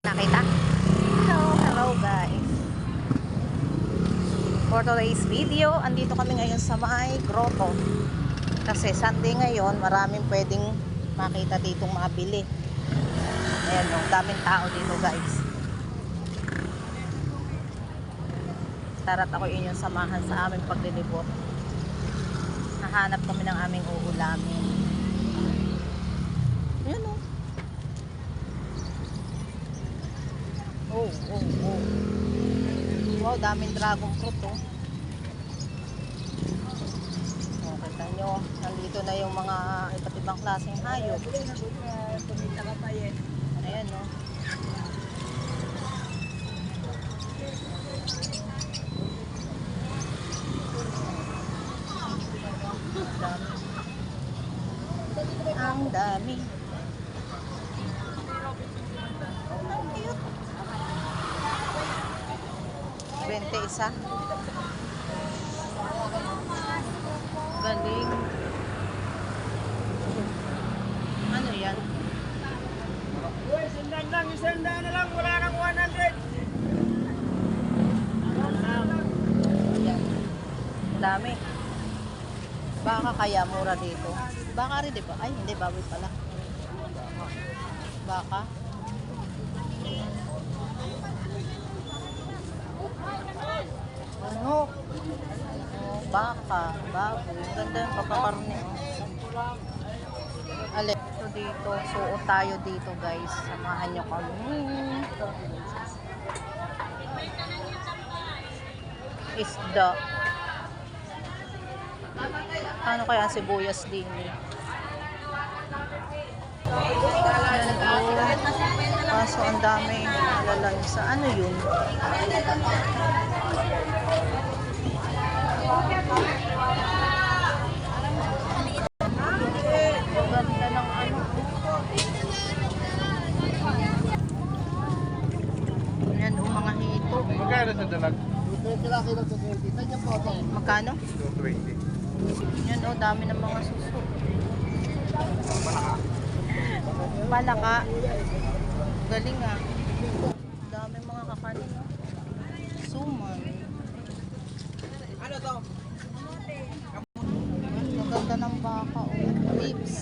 Nakita? Hello guys. For today's video, andito kami ngayon sa may grotto. Kasi Sunday ngayon, maraming pwedeng makita ditong mabili. Ayan o, daming tao dito guys. Tara't ako inyong samahan sa aming paglilibot. Nahanap kami ng aming uulamin. Ayan o. Oh. Wow, daming dragon fruit oh. Oh, kita nyo, nandito na yung mga iba't ibang klaseng hayop. Ayan oh. Ang dami. Ang cute. 20 isa. Galing. Ano yan? Uy, sendan lang, isenda na lang, wala kang 100. Ayan. Dami. Baka kaya mura dito. Baka rin, di ba? Ay, hindi, baboy pala. Baka. Ano? Oh, baka, baboy. Ganda yung pagkakarne. Oh. Alin. So dito, suot tayo dito guys. Samahan nyo kami. Isda. Ano kaya sibuyas din? Kaso ang dami nalalay sa ano yun? Ganda ng ano. Yan o mga hito. Magkano sa dalag? Magkano? 220. Yan o, dami ng mga suso. Palaka. Galing ah. Dami mga kakanin. Suman. Ano to? Maganda ng baka o. Ribs.